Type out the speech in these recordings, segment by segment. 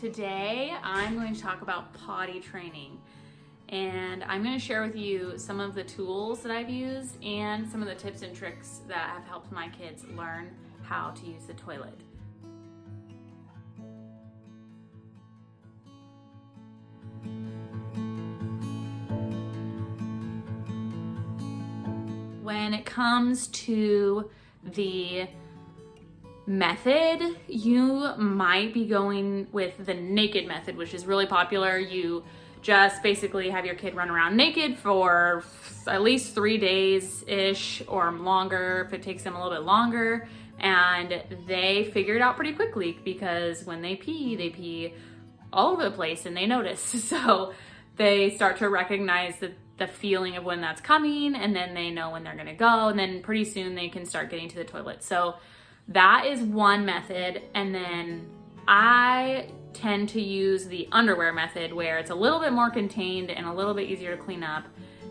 Today I'm going to talk about potty training, and I'm going to share with you some of the tools that I've used and some of the tips and tricks that have helped my kids learn how to use the toilet. When it comes to the method, you might be going with the naked method, which is really popular. You just basically have your kid run around naked for at least 3 days-ish or longer if it takes them a little bit longer, and they figure it out pretty quickly because when they pee all over the place and they notice. So they start to recognize the feeling of when that's coming, and then they know when they're gonna go, and then pretty soon they can start getting to the toilet. So that is one method. And then I tend to use the underwear method, where it's a little bit more contained and a little bit easier to clean up,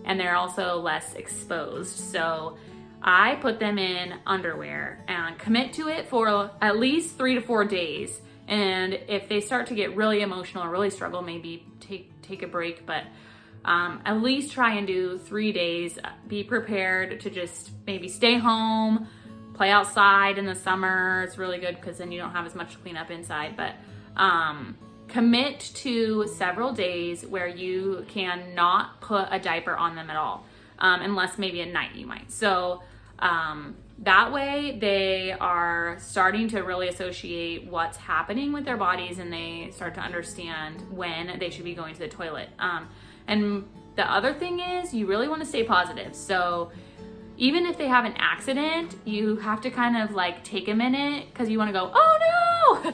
and they're also less exposed. So I put them in underwear and commit to it for at least 3 to 4 days. And if they start to get really emotional or really struggle, maybe take a break, but at least try and do 3 days. Be prepared to just maybe stay home, play outside in the summer. It's really good because then you don't have as much to clean up inside. But commit to several days where you can not put a diaper on them at all, unless maybe at night you might. So that way they are starting to really associate what's happening with their bodies, and they start to understand when they should be going to the toilet. And the other thing is, you really want to stay positive. So even if they have an accident, you have to kind of like take a minute, because you want to go, oh no,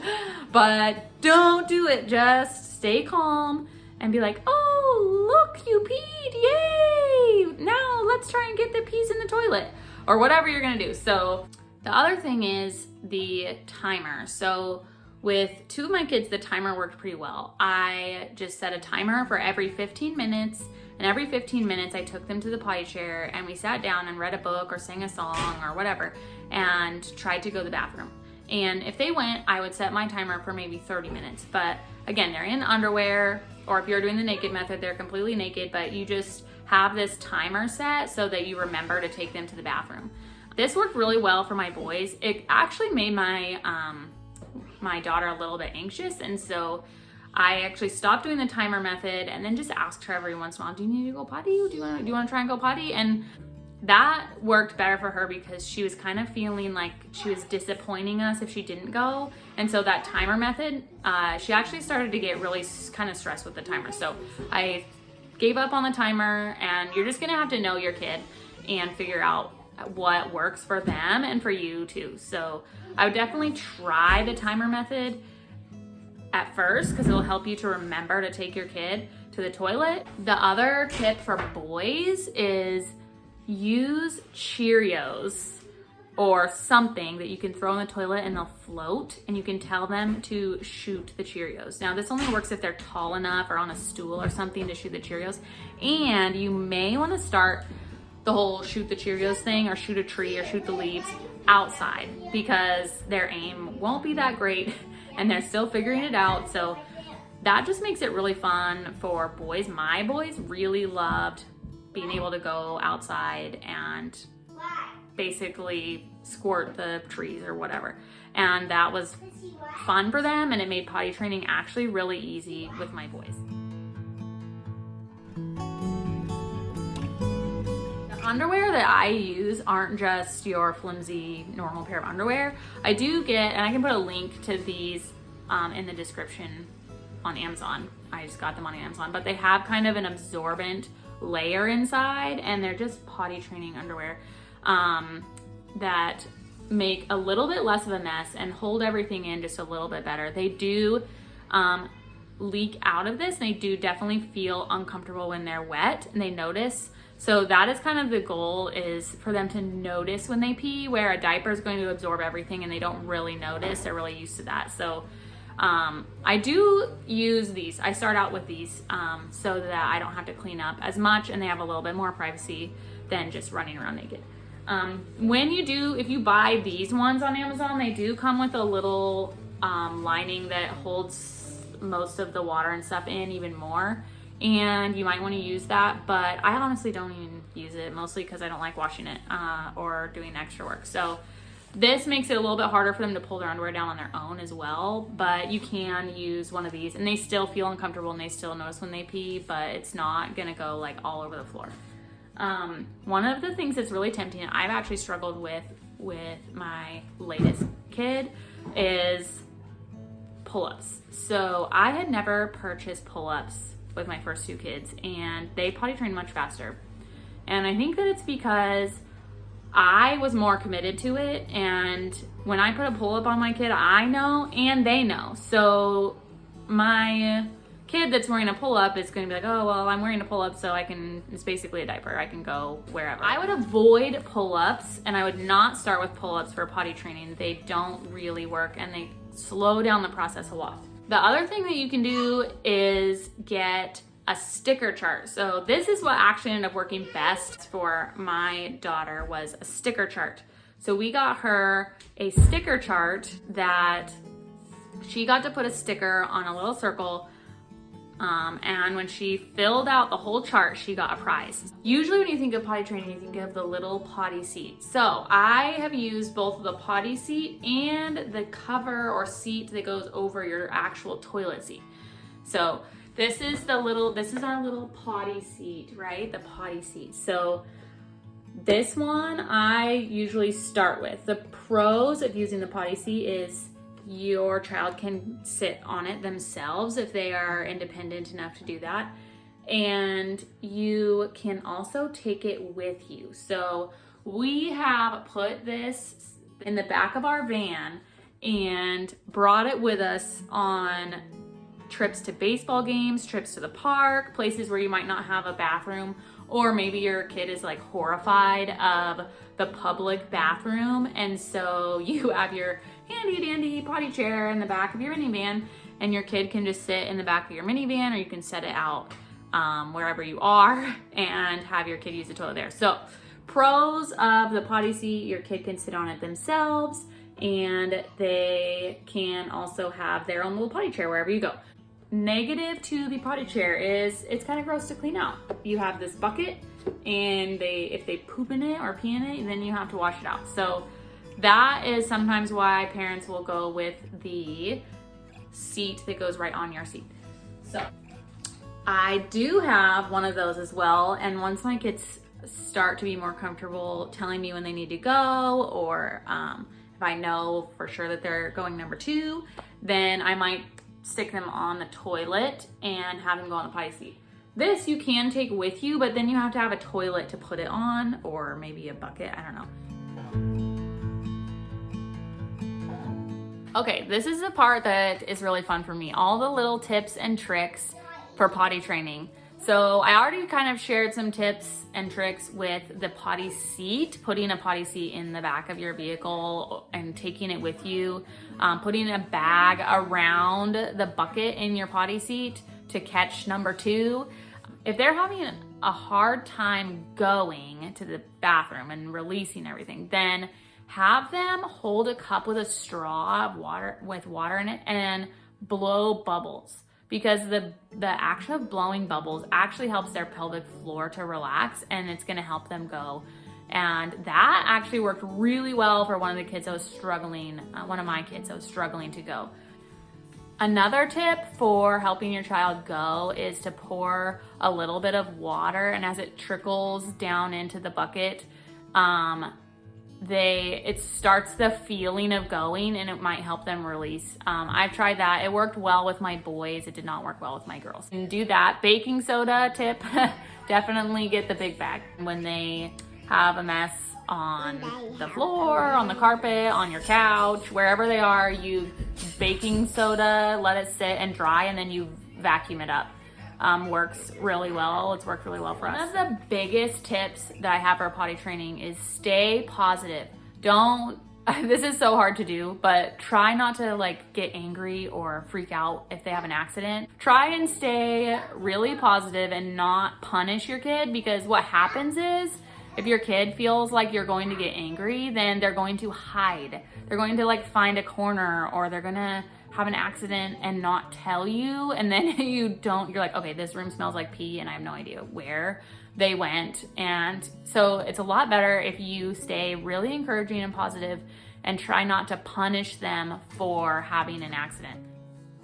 but don't do it. Just stay calm and be like, oh, look, you peed, yay. Now let's try and get the peas in the toilet, or whatever you're gonna do. So the other thing is the timer. So with 2 of my kids, the timer worked pretty well. I just set a timer for every 15 minutes. And every 15 minutes, I took them to the potty chair and we sat down and read a book or sang a song or whatever and tried to go to the bathroom. And if they went, I would set my timer for maybe 30 minutes. But again, they're in underwear, or if you're doing the naked method, they're completely naked, but you just have this timer set so that you remember to take them to the bathroom. This worked really well for my boys. It actually made my daughter a little bit anxious, and so I actually stopped doing the timer method and then just asked her every once in a while, do you need to go potty? Do you want to try and go potty? And that worked better for her because she was kind of feeling like she was disappointing us if she didn't go. And so that timer method, she actually started to get really kind of stressed with the timer. So I gave up on the timer, and you're just gonna have to know your kid and figure out what works for them and for you too. So I would definitely try the timer method at first, because it'll help you to remember to take your kid to the toilet. The other tip for boys is use Cheerios or something that you can throw in the toilet and they'll float, and you can tell them to shoot the Cheerios. Now this only works if they're tall enough or on a stool or something to shoot the Cheerios. And you may want to start the whole shoot the Cheerios thing, or shoot a tree, or shoot the leaves outside, because their aim won't be that great and they're still figuring it out. So that just makes it really fun for boys. My boys really loved being able to go outside and basically squirt the trees or whatever. And that was fun for them, and it made potty training actually really easy with my boys. The underwear that I use aren't just your flimsy normal pair of underwear. I do get, and I can put a link to these in the description on Amazon. I just got them on Amazon, but they have kind of an absorbent layer inside, and they're just potty training underwear that make a little bit less of a mess and hold everything in just a little bit better. They do leak out of this, and they do definitely feel uncomfortable when they're wet and they notice. So that is kind of the goal, is for them to notice when they pee, where a diaper is going to absorb everything and they don't really notice. They're really used to that. So I do use these. I start out with these so that I don't have to clean up as much, and they have a little bit more privacy than just running around naked. If you buy these ones on Amazon, they do come with a little lining that holds most of the water and stuff in even more. And you might want to use that, but I honestly don't even use it, mostly because I don't like washing it or doing extra work. So this makes it a little bit harder for them to pull their underwear down on their own as well, but you can use one of these and they still feel uncomfortable and they still notice when they pee, but it's not gonna go like all over the floor. One of the things that's really tempting, and I've actually struggled with my latest kid, is pull-ups. So I had never purchased pull-ups with my first two kids, and they potty train much faster. And I think that it's because I was more committed to it, and when I put a pull-up on my kid, I know and they know. So my kid that's wearing a pull-up is going to be like, oh, well, I'm wearing a pull-up, so it's basically a diaper. I can go wherever. I would avoid pull-ups, and I would not start with pull-ups for potty training. They don't really work, and they slow down the process a lot. The other thing that you can do is get a sticker chart. So this is what actually ended up working best for my daughter, was a sticker chart. So we got her a sticker chart that she got to put a sticker on a little circle, and when she filled out the whole chart, she got a prize. Usually when you think of potty training, you think of the little potty seat. So I have used both the potty seat and the cover or seat that goes over your actual toilet seat. So this is our little potty seat, right? The potty seat. So this one I usually start with. The pros of using the potty seat is your child can sit on it themselves if they are independent enough to do that. And you can also take it with you. So we have put this in the back of our van and brought it with us on trips to baseball games, trips to the park, places where you might not have a bathroom, or maybe your kid is like horrified of the public bathroom, and so you have your handy dandy potty chair in the back of your minivan, and your kid can just sit in the back of your minivan, or you can set it out wherever you are and have your kid use the toilet there. So pros of the potty seat: your kid can sit on it themselves, and they can also have their own little potty chair wherever you go. Negative to the potty chair is it's kind of gross to clean out. You have this bucket, and if they poop in it or pee in it, then you have to wash it out. So that is sometimes why parents will go with the seat that goes right on your seat. So I do have one of those as well, and once my kids start to be more comfortable telling me when they need to go, or if I know for sure that they're going number 2, then I might stick them on the toilet and have them go on the potty seat. This you can take with you, but then you have to have a toilet to put it on, or maybe a bucket, I don't know. Okay, this is the part that is really fun for me. All the little tips and tricks for potty training. So I already kind of shared some tips and tricks with the potty seat, putting a potty seat in the back of your vehicle and taking it with you, putting a bag around the bucket in your potty seat to catch number 2. If they're having a hard time going to the bathroom and releasing everything, then have them hold a cup with a straw of water in it and blow bubbles, because the action of blowing bubbles actually helps their pelvic floor to relax, and it's going to help them go. And that actually worked really well for one of my kids that was struggling to go. Another tip for helping your child go is to pour a little bit of water, and as it trickles down into the bucket, it starts the feeling of going, and it might help them release. I've tried that. It worked well with my boys. It did not work well with my girls. And do that. Baking soda tip, definitely get the big bag. When they have a mess on the floor, on the carpet, on your couch, wherever they are, you baking soda, let it sit and dry, and then you vacuum it up. Works really well. It's worked really well for us. One of the biggest tips that I have for potty training is stay positive. This is so hard to do, but try not to get angry or freak out if they have an accident. Try and stay really positive and not punish your kid, because what happens is, if your kid feels like you're going to get angry, then they're going to hide. They're going to find a corner, or they're gonna have an accident and not tell you, and then you're like, okay, this room smells like pee and I have no idea where they went. And so it's a lot better if you stay really encouraging and positive and try not to punish them for having an accident.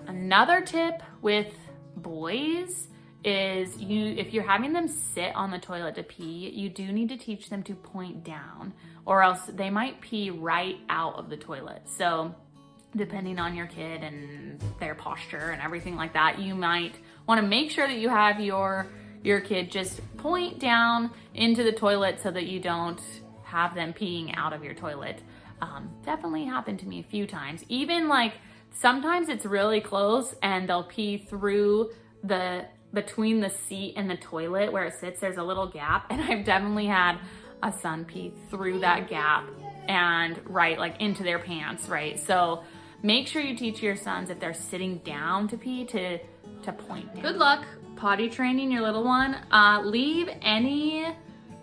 Another tip with boys is if you're having them sit on the toilet to pee, you do need to teach them to point down, or else they might pee right out of the toilet. So depending on your kid and their posture and everything like that, you might want to make sure that you have your kid just point down into the toilet so that you don't have them peeing out of your toilet. Definitely happened to me a few times. Even like sometimes it's really close and they'll pee through between the seat and the toilet where it sits, there's a little gap, and I've definitely had a son pee through that gap and right like into their pants, right? So make sure you teach your sons if they're sitting down to pee to point down. Good luck potty training your little one. Leave any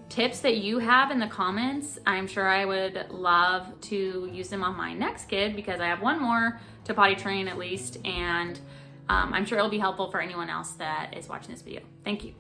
tips that you have in the comments. I'm sure I would love to use them on my next kid, because I have one more to potty train at least, and I'm sure it'll be helpful for anyone else that is watching this video. Thank you.